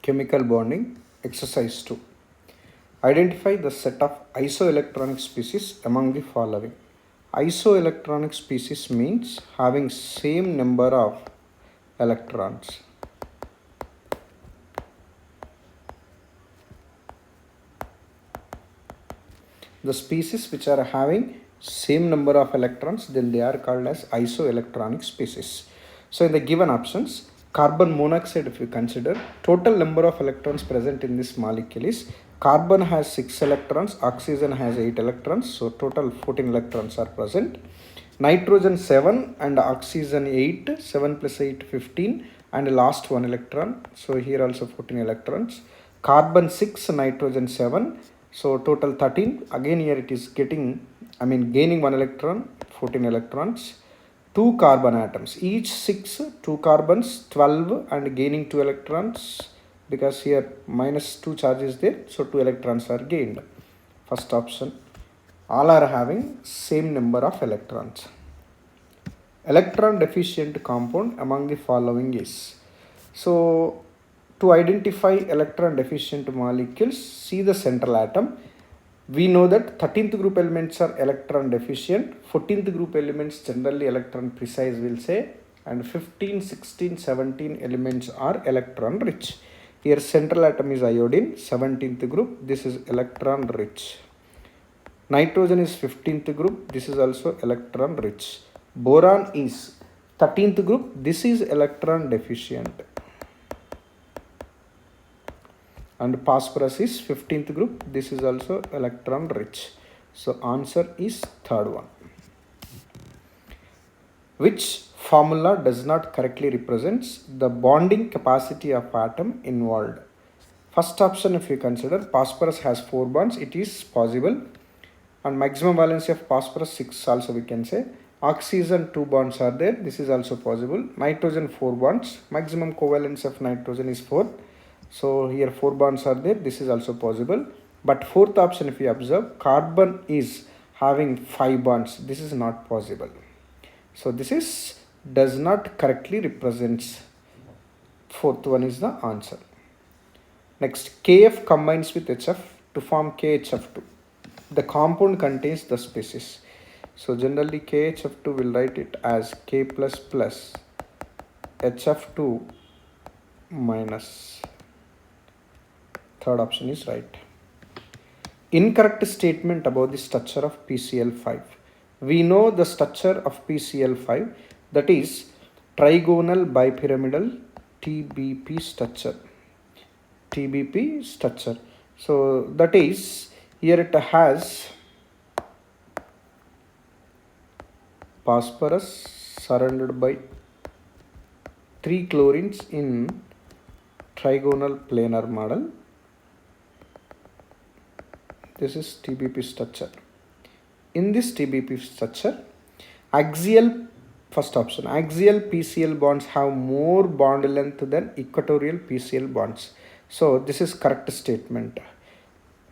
Chemical bonding exercise 2. Identify the set of isoelectronic species among the following. Isoelectronic species means having same number of electrons. The species which are having same number of electrons, then they are called as isoelectronic species. So in the given options, carbon monoxide, if you consider, total number of electrons present in this molecule is carbon has 6 electrons, oxygen has 8 electrons, so total 14 electrons are present. Nitrogen 7 and oxygen 8, 7 plus 8 15, and last 1 electron, so here also 14 electrons. Carbon 6, nitrogen 7, so total 13. Again here it is gaining 1 electron, 14 electrons. 2 carbon atoms, each 6, 2 carbons, 12, and gaining 2 electrons, because here minus 2 charge is there, so 2 electrons are gained. First option. All are having same number of electrons. Electron deficient compound among the following is. So to identify electron deficient molecules, see the central atom. We know that 13th group elements are electron deficient, 14th group elements generally electron precise will say, and 15, 16, 17 elements are electron rich. Here central atom is iodine, 17th group, this is electron rich. Nitrogen is 15th group, this is also electron rich. Boron is 13th group, this is electron deficient. And phosphorus is 15th group, this is also electron rich. So answer is third one. Which formula does not correctly represents the bonding capacity of atom involved? First option, if you consider, phosphorus has 4 bonds, it is possible, and maximum valency of phosphorus 6 also we can say. Oxygen 2 bonds are there, this is also possible. Nitrogen 4 bonds, maximum covalence of nitrogen is 4. So here 4 bonds are there, this is also possible. But fourth option, if you observe, carbon is having 5 bonds, this is not possible. So this is does not correctly represents. Fourth one is the answer. Next, KF combines with HF to form KHF2. The compound contains the species. So generally KHF2 will write it as K plus plus HF2 minus. Third option is right. Incorrect statement about the structure of PCl5. We know the structure of PCl5, that is trigonal bipyramidal TBP structure. TBP structure. So that is here it has phosphorus surrounded by 3 chlorines in trigonal planar model. This is TBP structure. In this TBP structure, first option, axial PCl bonds have more bond length than equatorial PCl bonds. So this is correct statement.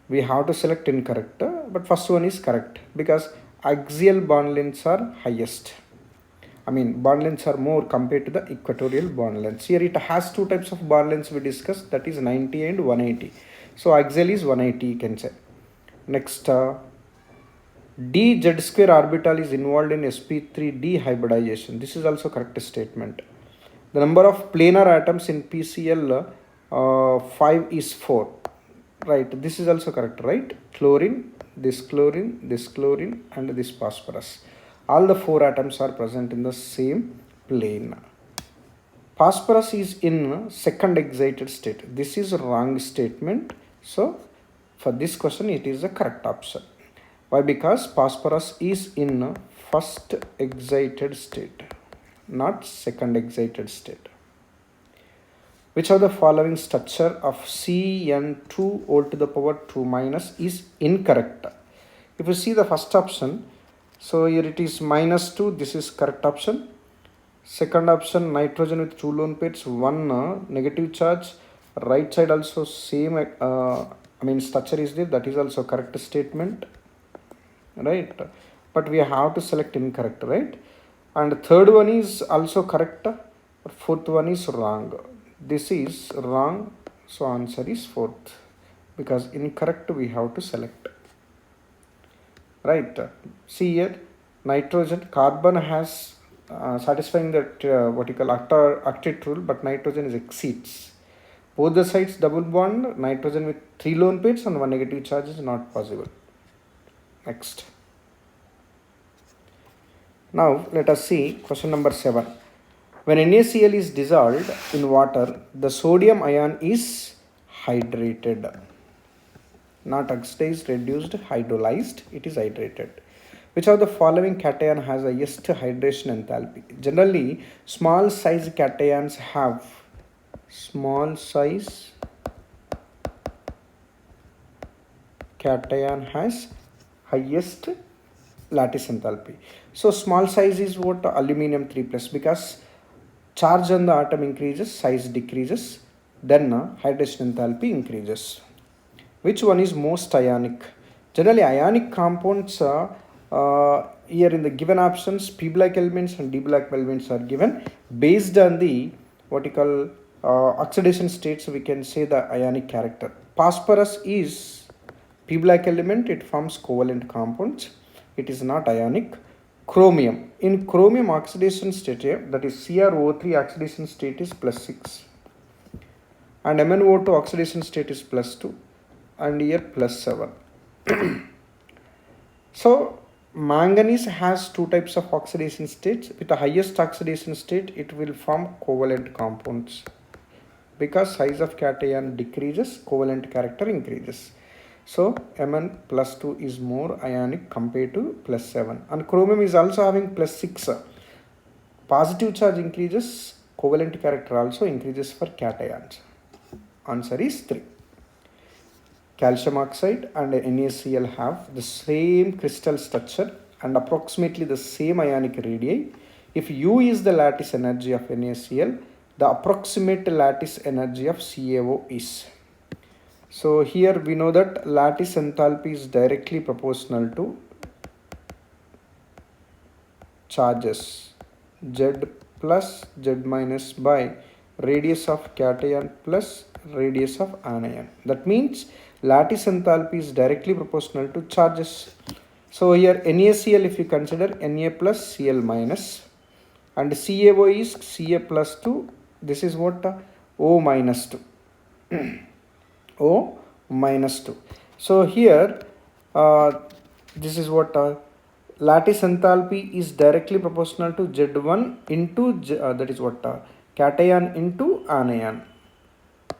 We have to select incorrect, but first one is correct because axial bond lengths are highest. Bond lengths are more compared to the equatorial bond lengths. Here it has 2 types of bond lengths we discussed, that is 90 and 180. So axial is 180, you can say. Next, d z square orbital is involved in sp3d hybridization. This is also correct statement. The number of planar atoms in PCl 5 is 4. Right, this is also correct, right? Chlorine, this chlorine, this chlorine, and this phosphorus. All the 4 atoms are present in the same plane. Phosphorus is in second excited state. This is a wrong statement. So for this question, it is the correct option. Why? Because phosphorus is in first excited state, not second excited state. Which of the following structure of Cn2 all to the power 2 minus is incorrect? If you see the first option, so here it is minus 2, this is correct option. Second option, nitrogen with 2 lone pairs, 1 negative charge. Right side also same structure is there, that is also correct statement, right? But we have to select incorrect, right? And third one is also correct, but fourth one is wrong. This is wrong, So answer is fourth, because incorrect we have to select. Right. See here, nitrogen, carbon has satisfying that what you call octet rule, but nitrogen is exceeds. Both the sides double bond, nitrogen with 3 lone pairs and 1 negative charge is not possible. Next. Now let us see question number 7. When NaCl is dissolved in water, the sodium ion is hydrated. Not oxidized, reduced, hydrolyzed, it is hydrated. Which of the following cation has the highest hydration enthalpy? Generally, small size cations have small size cation has highest lattice enthalpy. So small size is what? Aluminum 3 plus, because charge on the atom increases, size decreases, then hydration enthalpy increases. Which one is most ionic? Generally, ionic compounds here in the given options, p black elements and d black elements are given based on the what you call oxidation states. We can say the ionic character. Phosphorus is p black element, it forms covalent compounds, it is not ionic. Chromium, in chromium oxidation state, that is CrO3 oxidation state is +6 and MnO2 oxidation state is +2 and here +7. So manganese has 2 types of oxidation states. With the highest oxidation state, it will form covalent compounds, because size of cation decreases, covalent character increases. So Mn +2 is more ionic compared to +7, and chromium is also having +6. Positive charge increases, covalent character also increases for cations. Answer is 3. Calcium oxide and NaCl have the same crystal structure and approximately the same ionic radii. If U is the lattice energy of NaCl, the approximate lattice energy of CaO is. So here we know that lattice enthalpy is directly proportional to charges Z plus Z minus by radius of cation plus radius of anion. That means lattice enthalpy is directly proportional to charges. So here NaCl, if you consider Na plus Cl minus, and CaO is Ca plus 2, this is what? O minus 2. O minus 2. So here this is what lattice enthalpy is directly proportional to Z1 into that is what cation into anion.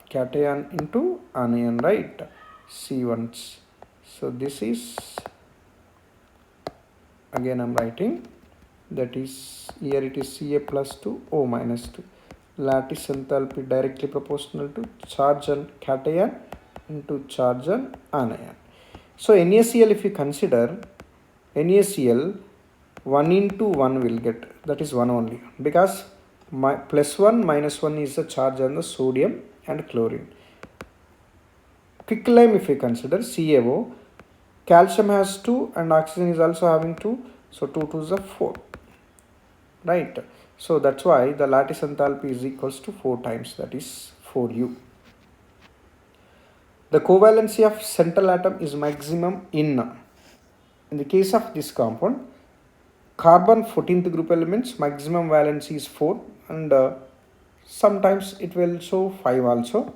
Cation into anion, right? C1s. So this is, again I'm writing, that is here it is Ca plus 2 O minus 2. Lattice enthalpy directly proportional to charge on cation into charge on anion. So NaCl, if you consider NaCl, 1 into 1 will get, that is 1 only, because +1 -1 is the charge on the sodium and chlorine. Quicklime, if you consider CaO, calcium has 2 and oxygen is also having 2, so 2 2s are 4, right? So that's why the lattice enthalpy is equals to 4 times, that is 4U. The covalency of central atom is maximum in the case of this compound, carbon 14th group elements, maximum valency is 4, and sometimes it will show 5 also.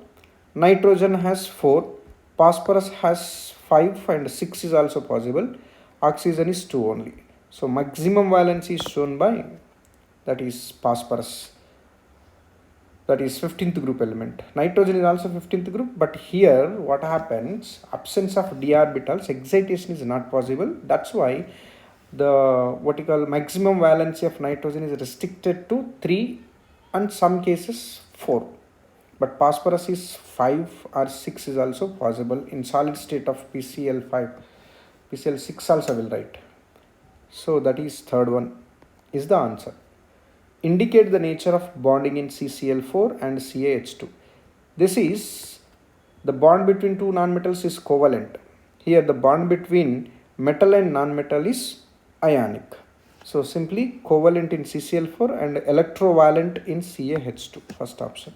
Nitrogen has 4, phosphorus has 5 and 6 is also possible, oxygen is 2 only. So maximum valency is shown by, that is phosphorus, that is 15th group element. Nitrogen is also 15th group, but here what happens, absence of d orbitals, excitation is not possible. That's why the what you call maximum valency of nitrogen is restricted to 3 and some cases 4, but phosphorus is 5 or 6 is also possible in solid state of PCl5. PCl6 also will write. So that is third one is the answer. Indicate the nature of bonding in CCl4 and CaH2. This is the bond between two nonmetals is covalent. Here the bond between metal and nonmetal is ionic. So simply covalent in CCl4 and electrovalent in CaH2, first option.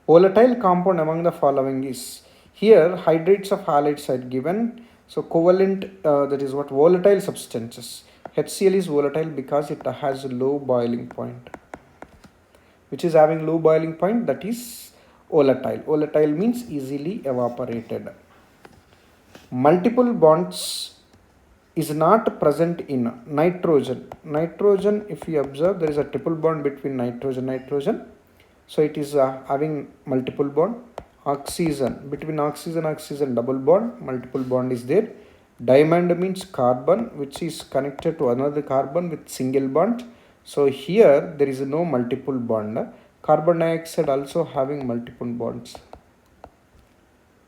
Volatile compound among the following is, here hydrates of halides are given. So covalent, that is what, volatile substances. HCl is volatile because it has a low boiling point. Which is having low boiling point, that is volatile. Volatile means easily evaporated. Multiple bonds is not present in nitrogen. Nitrogen, if you observe, there is a triple bond between nitrogen. So it is having multiple bond. Oxygen, between oxygen double bond, multiple bond is there. Diamond means carbon which is connected to another carbon with single bond. So here there is no multiple bond. Carbon dioxide also having multiple bonds.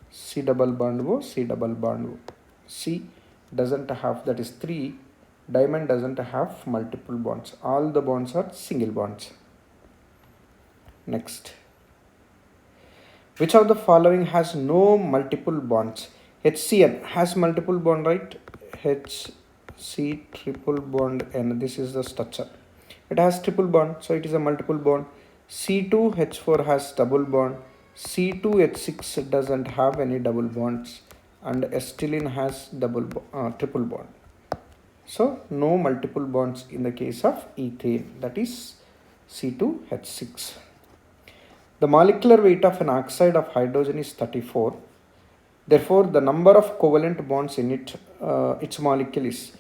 C double bond O, C double bond O. C doesn't have, that is 3. Diamond doesn't have multiple bonds. All the bonds are single bonds. Next. Which of the following has no multiple bonds? HCl has multiple bond, right? HC triple bond N. This is the structure. It has triple bond, so it is a multiple bond. C2H4 has double bond. C2H6 doesn't have any double bonds, and acetylene has triple bond. So no multiple bonds in the case of ethane, that is C2H6. The molecular weight of an oxide of hydrogen is 34. Therefore, the number of covalent bonds in its molecule is.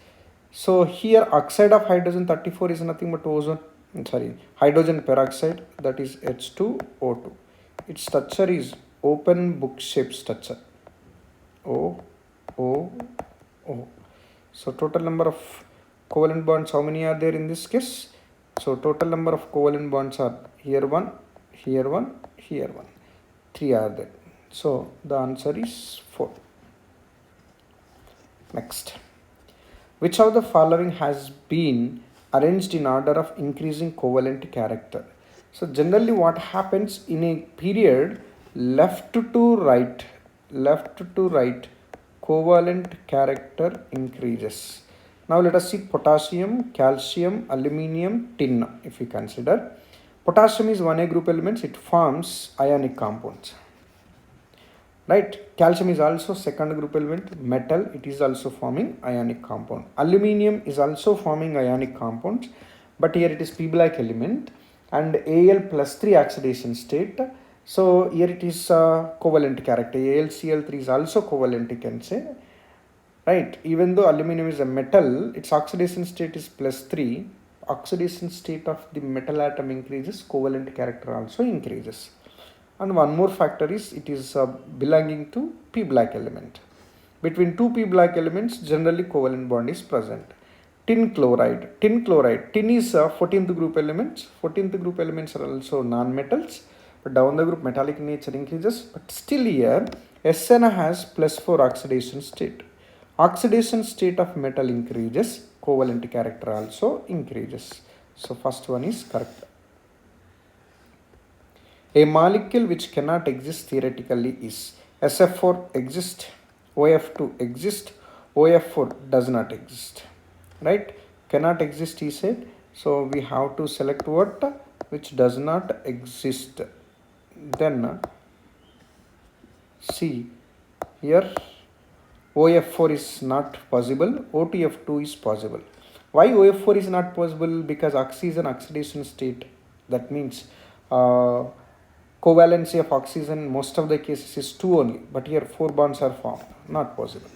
So here oxide of hydrogen 34 is nothing but hydrogen peroxide, that is H2O2. Its structure is open book shaped structure. O. So total number of covalent bonds, how many are there in this case? So total number of covalent bonds are here 1, here 1, here 1. 3 are there. So the answer is 4. Next. Which of the following has been arranged in order of increasing covalent character? So generally what happens in a period, left to right, covalent character increases. Now let us see potassium, calcium, aluminium, tin. If we consider, potassium is 1A group elements, it forms ionic compounds. Right, calcium is also second group element, metal, it is also forming ionic compound. Aluminium is also forming ionic compounds, but here it is p black element and Al plus 3 oxidation state. So here it is covalent character. AlCl3 is also covalent, you can say. Right, even though aluminum is a metal, its oxidation state is plus 3. Oxidation state of the metal atom increases, covalent character also increases. And one more factor is it is belonging to p black element. Between two p black elements, generally covalent bond is present. Tin chloride. Tin is 14th group elements. 14th group elements are also non-metals. But down the group metallic nature increases. But still here SN has plus 4 oxidation state. Oxidation state of metal increases. Covalent character also increases. So first one is correct. A molecule which cannot exist theoretically is SF4 exists, OF2 exists, OF4 does not exist. Right? Cannot exist, he said. So we have to select what? Which does not exist. Then see here OF4 is not possible, OTF2 is possible. Why OF4 is not possible? Because oxygen oxidation state, that means covalency of oxygen most of the cases is 2 only, but here 4 bonds are formed, not possible.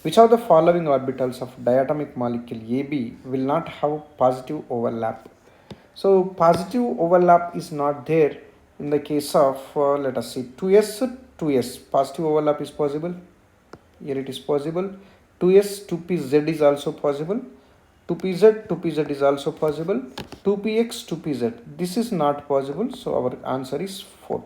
Which of the following orbitals of diatomic molecule AB will not have positive overlap? So positive overlap is not there in the case of let us see 2s, positive overlap is possible. Here it is possible. 2s, 2pz is also possible. 2pz is also possible. 2px, 2pz. This is not possible. So our answer is 4th.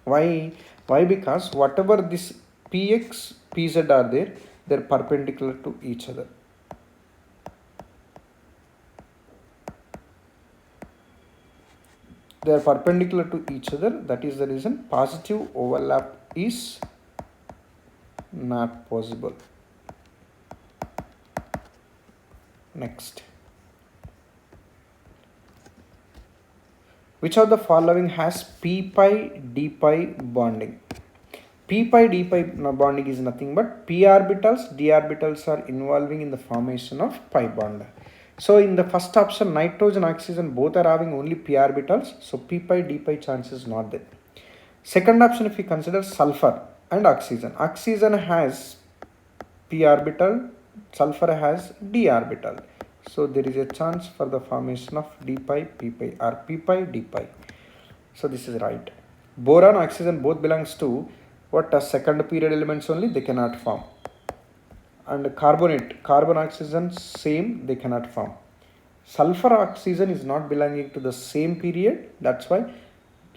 Why? Because whatever this px, pz are there, they are perpendicular to each other. They are perpendicular to each other. That is the reason positive overlap is not possible. Next. Which of the following has p pi d pi bonding? P pi d pi bonding is nothing but p orbitals, d orbitals are involving in the formation of pi bond. So in the first option, nitrogen, oxygen both are having only p orbitals. So p pi d pi chance is not there. Second option, if we consider sulfur and oxygen, oxygen has p orbital, sulfur has d orbital. So there is a chance for the formation of d pi p pi or p pi d pi. So this is right. Boron, oxygen both belongs to what, a second period elements only, they cannot form. And carbonate, carbon oxygen same, they cannot form. Sulfur oxygen is not belonging to the same period, that's why.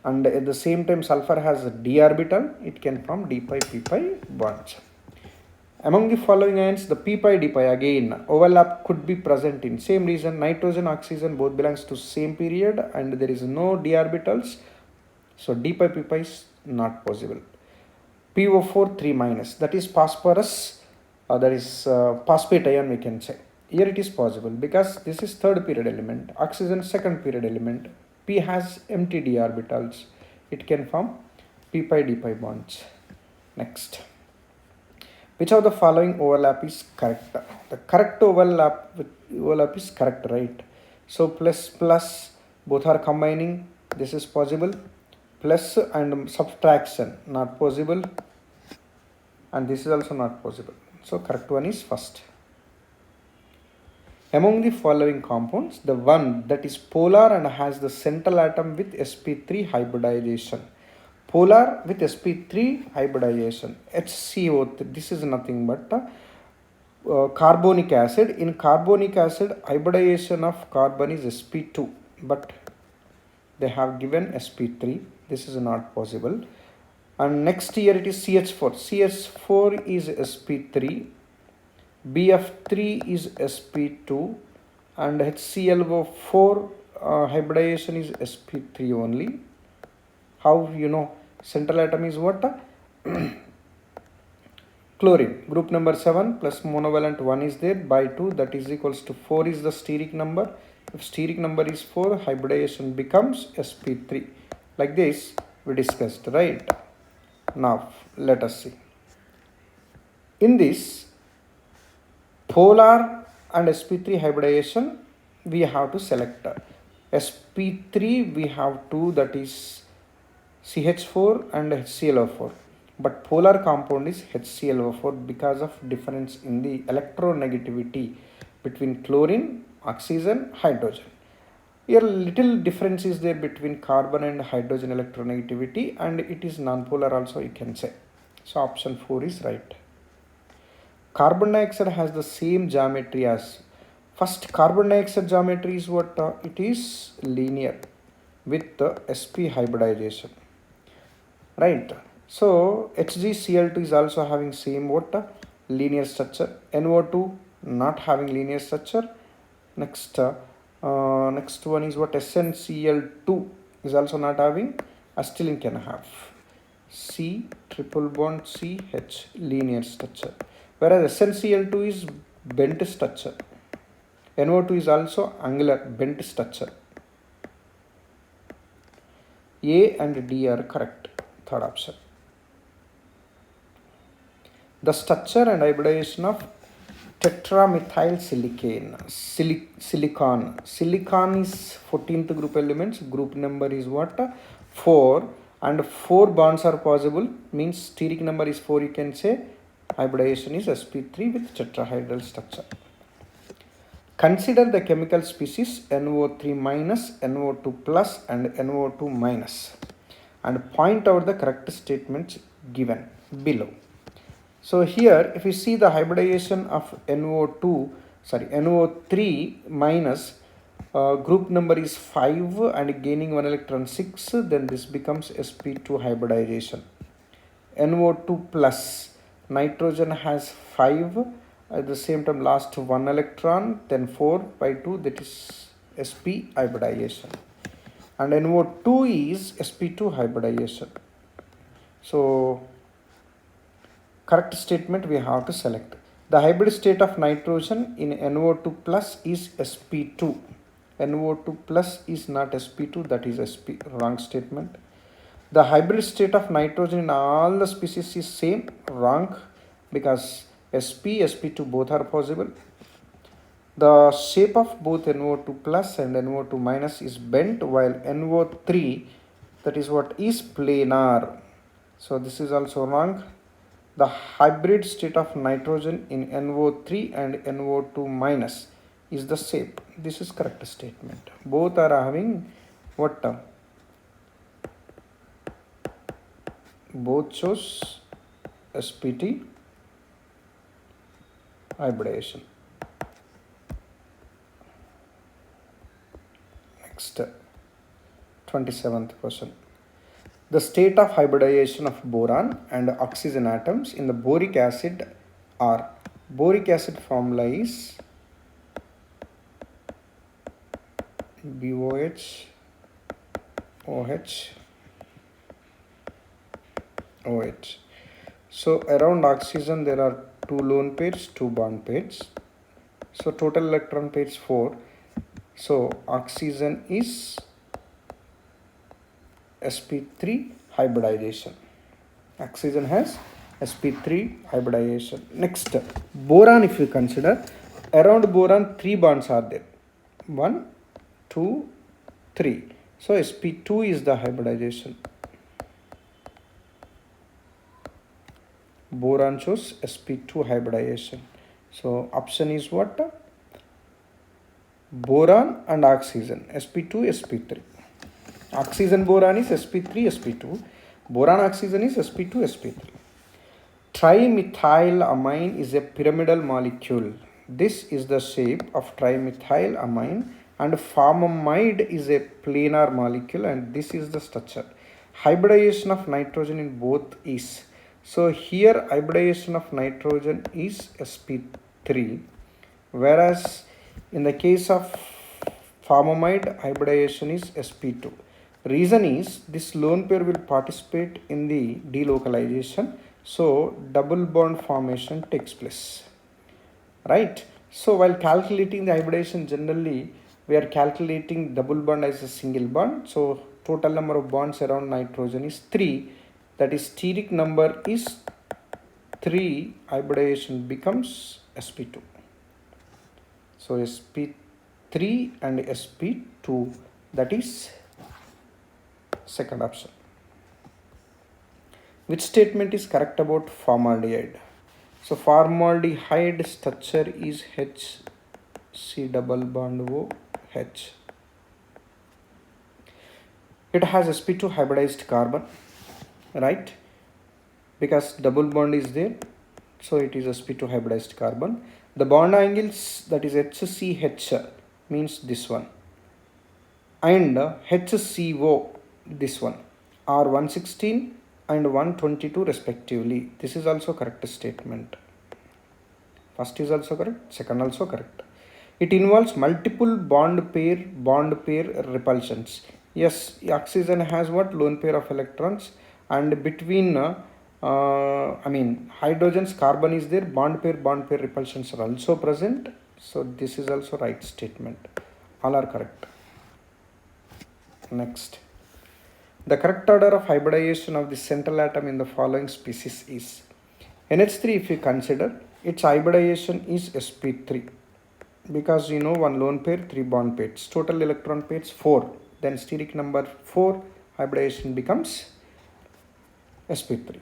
And at the same time sulfur has a d orbital, it can form d pi p pi bonds. Among the following ions, the p pi d pi again overlap could be present in same reason. Nitrogen, oxygen both belongs to same period and there is no d orbitals, so d pi p pi is not possible. PO4 3 minus, that is phosphorus, that is phosphate ion we can say. Here it is possible because this is third period element, oxygen second period element, P has empty d orbitals, it can form p pi d pi bonds. Next, which of the following overlap is correct? The correct overlap is correct, right? So plus plus both are combining, this is possible. Plus and subtraction not possible, and this is also not possible. So correct one is first. Among the following compounds, the one that is polar and has the central atom with sp3 hybridization. Polar with sp3 hybridization, HCO3, this is nothing but carbonic acid. In carbonic acid, hybridization of carbon is sp2, but they have given sp3, this is not possible. And next here it is CH4, CH4 is sp3, BF3 is sp2, and HClO4 hybridization is sp3 only. How you know? Central atom is what? Chlorine, group number 7 plus monovalent 1 is there by 2, that is equals to 4 is the steric number. If steric number is 4, hybridization becomes sp3. Like this we discussed, right? Now let us see. In this polar and sp3 hybridization, we have to select sp3, we have two, that is CH4 and HClO4, but polar compound is HClO4 because of difference in the electronegativity between chlorine, oxygen, hydrogen. Here little difference is there between carbon and hydrogen electronegativity, and it is nonpolar also you can say. So option 4 is right. Carbon dioxide has the same geometry as first. Carbon dioxide geometry is what? It is linear with the sp hybridization, right? So HgCl2 is also having same what? Linear structure. NO2 not having linear structure. Next next one is what? SnCl2 is also not having, acetylene can have. C triple bond CH linear structure, whereas SnCl2 is bent structure. NO2 is also angular bent structure. A and D are correct. Third option. The structure and hybridization of tetramethyl silicon. Silicon is 14th group elements. Group number is what? 4, and 4 bonds are possible. Means steric number is 4. You can say hybridization is sp3 with tetrahedral structure. Consider the chemical species NO3 minus, NO2 plus, and NO2 minus, and point out the correct statements given below. So here if you see the hybridization of NO3 minus, group number is 5 and gaining 1 electron 6, then this becomes sp2 hybridization. NO2 plus, nitrogen has 5, at the same time last 1 electron, then 4 by 2, that is sp hybridization, and NO2 is sp2 hybridization. So correct statement we have to select. The hybrid state of nitrogen in NO2 plus is sp2, NO2 plus is not sp2, that is sp, wrong statement. The hybrid state of nitrogen in all the species is same, wrong, because sp2 both are possible. The shape of both NO2 plus and NO2 minus is bent, while NO3, that is what is planar. So this is also wrong. The hybrid state of nitrogen in NO3 and NO2 minus is the shape. This is correct statement. Both are having what term? Both shows spt hybridization. Next, 27th question. The state of hybridization of boron and oxygen atoms in the boric acid are. Boric acid formula is BOH, OH, OH. So around oxygen there are 2 lone pairs, 2 bond pairs. So total electron pairs 4. So oxygen is sp3 hybridization. Oxygen has sp3 hybridization. Next, boron, if you consider, around boron 3 bonds are there. 1, 2, 3. So sp2 is the hybridization. Boron shows sp2 hybridization. So option is what? Boron and oxygen, sp2, sp3. Oxygen boron is sp3, sp2. Boron oxygen is sp2, sp3. Trimethylamine is a pyramidal molecule. This is the shape of trimethylamine, and formamide is a planar molecule, and this is the structure. Hybridization of nitrogen in both is. So here hybridization of nitrogen is sp3, whereas in the case of formamide hybridization is sp2. Reason is this lone pair will participate in the delocalization, so double bond formation takes place, right? So while calculating the hybridization, generally we are calculating double bond as a single bond. So total number of bonds around nitrogen is 3, that is steric number is 3, hybridization becomes sp2. So sp3 and sp2, that is second option. Which statement is correct about formaldehyde? So formaldehyde structure is HC double bond OH. It has sp2 hybridized carbon, right? Because double bond is there, so it is sp2 hybridized carbon. The bond angles, that is HCH, means this one, and HCO, this one, are 116 and 122 respectively. This is also correct statement. First is also correct, second also correct. It involves multiple bond pair repulsions. Yes, oxygen has what? Lone pair of electrons, and between hydrogen's carbon is there, bond pair repulsions are also present. So this is also right statement. All are correct. Next, the correct order of hybridization of the central atom in the following species is NH3. If you consider, its hybridization is sp3, because you know one lone pair, 3 bond pairs, total electron pairs 4, then steric number 4, hybridization becomes sp3.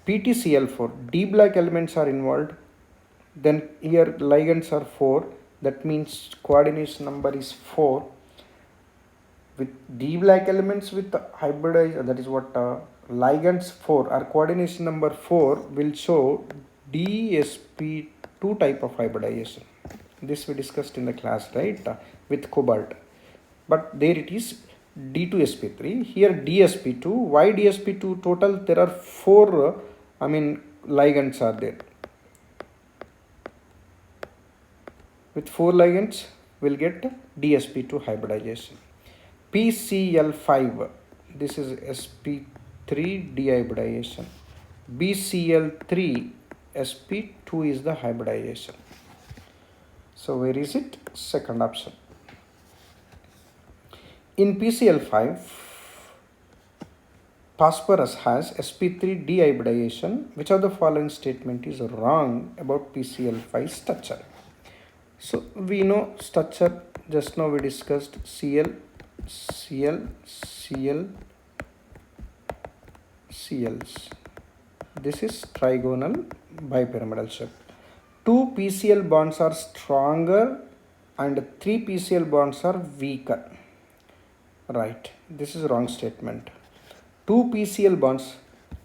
PtCl4, D black elements are involved, then here ligands are 4, that means coordination number is 4. With D black elements with hybridized, that is what ligands 4 or coordination number 4 will show DsP2 type of hybridization. This we discussed in the class, right, with cobalt. But there it is D2sp3, here DsP2. Why DsP2? Total there are 4 ligands are there. With 4 ligands we'll get DsP2 hybridization. PCl5, this is sp3 dehybridization. BCl3 sp2 is the hybridization. So where is it? Second option. In PCl5, phosphorus has sp3 dehybridization. Which of the following statement is wrong about PCl5 structure? So we know structure, just now we discussed Cl, Cl, Cl, Cls. This is trigonal bipyramidal shape. Two PCl bonds are stronger and three PCl bonds are weaker. Right, this is wrong statement. Two PCl bonds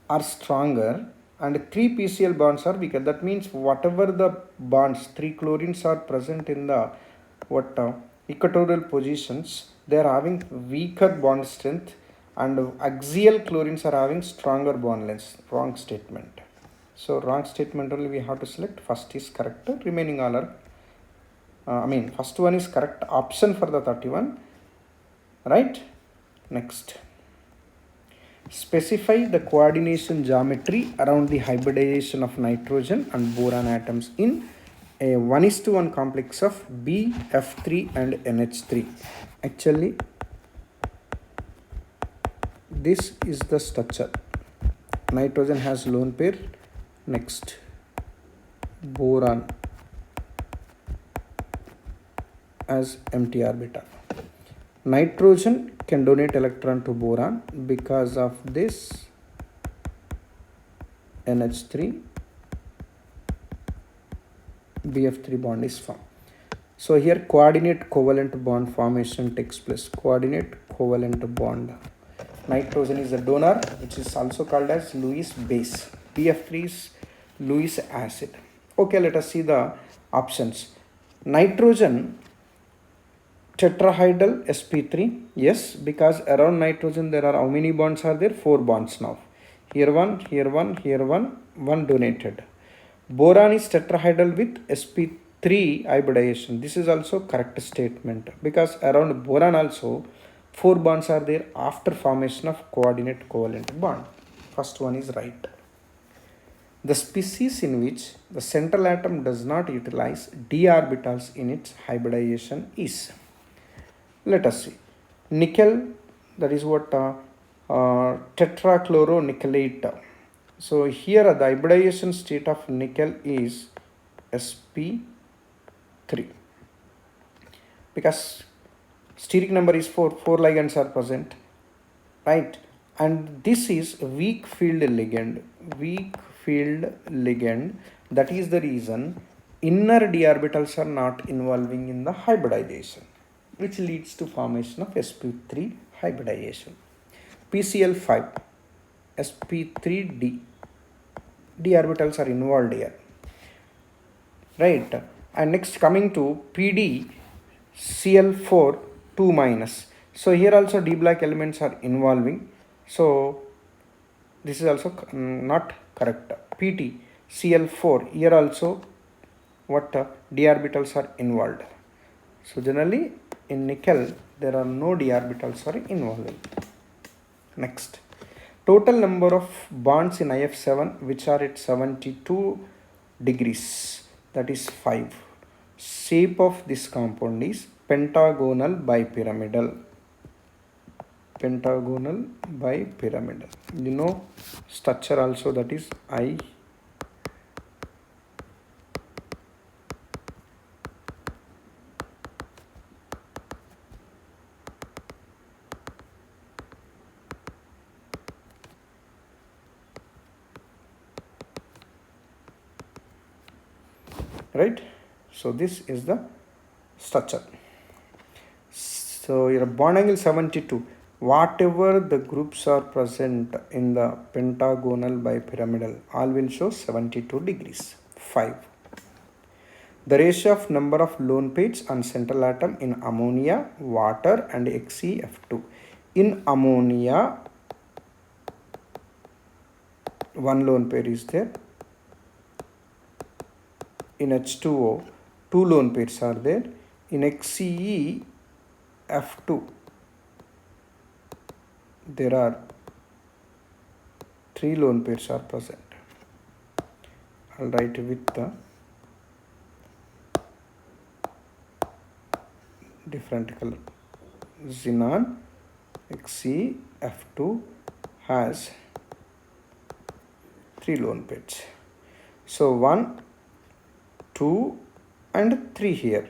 are stronger and three PCl bonds are weaker. That means whatever the bonds, three chlorines are present in the equatorial positions, they are having weaker bond strength, and axial chlorines are having stronger bond lengths. Wrong statement. So wrong statement only we have to select. First is correct, remaining all are first one is correct option for the 31, right? Next, specify the coordination geometry around the hybridization of nitrogen and boron atoms in a 1:1 complex of BF3 and NH3. Actually, this is the structure. Nitrogen has lone pair. Next, boron as empty orbital. Nitrogen can donate electron to boron. Because of this, NH3 BF3 bond is formed. So here coordinate covalent bond formation takes place. Coordinate covalent bond. Nitrogen is a donor, which is also called as Lewis base. BF3 is Lewis acid. Okay, let us see the options. Nitrogen tetrahedral sp3, yes, because around nitrogen there are how many bonds are there? 4 bonds now. Here one, here one, here one donated. Boron is tetrahedral with sp3 hybridization. This is also correct statement, because around boron also 4 bonds are there after formation of coordinate covalent bond. First one is right. The species in which the central atom does not utilize d orbitals in its hybridization is, let us see, nickel, that is what tetrachloronickelate. So here the hybridization state of nickel is sp3, because steric number is 4 ligands are present, right? And this is weak field ligand. That is the reason inner d orbitals are not involving in the hybridization, which leads to formation of sp3 hybridization. PCl5, sp3d, d orbitals are involved here, right? And next, coming to PD, Cl4 2 minus. So here also d black elements are involving. So this is also not correct. PT Cl4, here also what d orbitals are involved. So generally in nickel there are no d orbitals are involving. Next, total number of bonds in IF7 which are at 72 degrees, that is 5. Shape of this compound is pentagonal bipyramidal. Pentagonal bipyramidal. You know structure also, that is I. Right? So this is the structure. So your bond angle 72. Whatever the groups are present in the pentagonal bipyramidal, all will show 72 degrees. 5. The ratio of number of lone pairs on central atom in ammonia, water and XeF2. In ammonia, one lone pair is there. In H2O, 2 lone pairs are there. In XeF2, there are 3 lone pairs are present. I'll write with the different color. xenon XeF2 has 3 lone pairs. So 1, 2 and 3 here.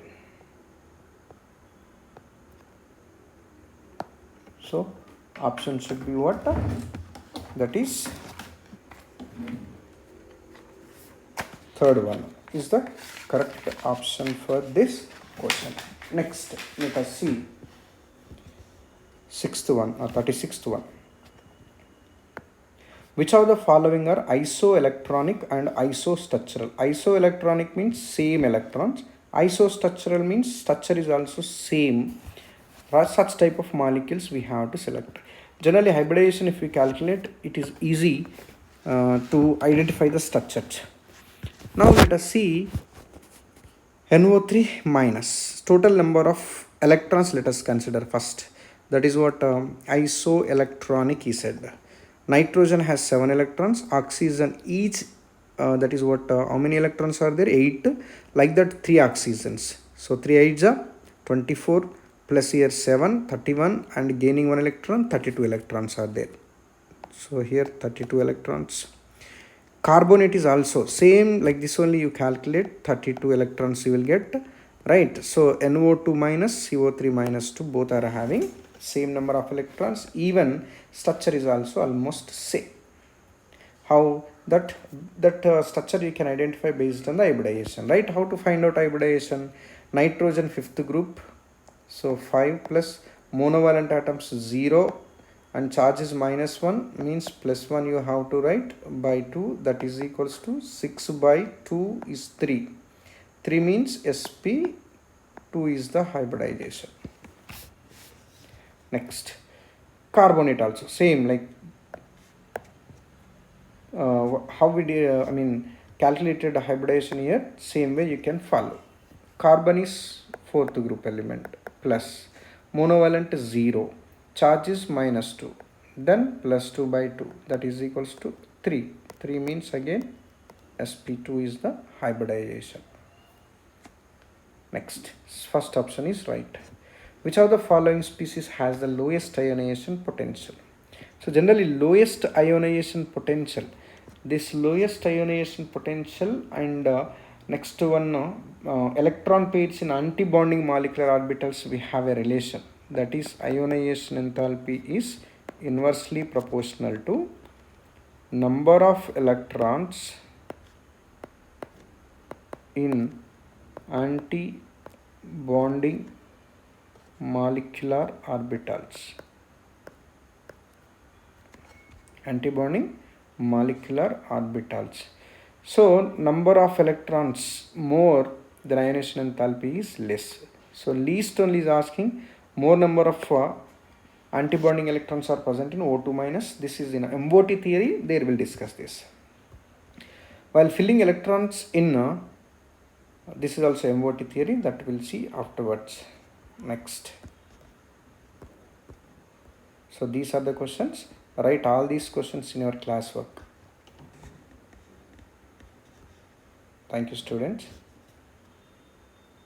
So option should be what? That is third one is the correct option for this question. Next, let us see sixth one or 36th one. Which of the following are isoelectronic and isostructural? Isoelectronic means same electrons. Isostructural means structure is also same. For such type of molecules we have to select. Generally hybridization, if we calculate, it is easy to identify the structures. Now let us see NO3 minus. Total number of electrons let us consider first. That is what isoelectronic he said. Nitrogen has 7 electrons. Oxygen each, that is what, how many electrons are there? 8. Like that 3 oxygens. So 3 8s are 24 plus here 7, 31 and gaining 1 electron, 32 electrons are there. So here 32 electrons. Carbonate is also same like this only, you calculate 32 electrons you will get, right? So NO2 minus CO3 minus 2 both are having same number of electrons. Even structure is also almost same. How that structure you can identify based on the hybridization, right? How to find out hybridization? Nitrogen 5th group, so 5 plus monovalent atoms 0 and charge is minus 1 means plus 1 you have to write by 2, that is equals to 6 by 2 is 3. 3 means sp, 2 is the hybridization. Next, carbonate also same, like how we did, calculated hybridization here, same way you can follow. Carbon is 4th group element plus monovalent is 0, charge is minus 2, then plus 2 by 2, that is equals to 3. 3 means again sp2 is the hybridization. Next, first option is right. Which of the following species has the lowest ionization potential? So generally lowest ionization potential, this lowest ionization potential and next one, electron pairs in anti-bonding molecular orbitals, we have a relation, that is ionization enthalpy is inversely proportional to number of electrons in anti-bonding molecular orbitals. Anti-bonding molecular orbitals. So number of electrons more, the ionization enthalpy is less. So least only is asking more number of antibonding electrons are present in O2 minus. This is in MOT theory, there will discuss this. While filling electrons in, this is also MOT theory, that we'll see afterwards. Next. So these are the questions. Write all these questions in your classwork. Thank you, students.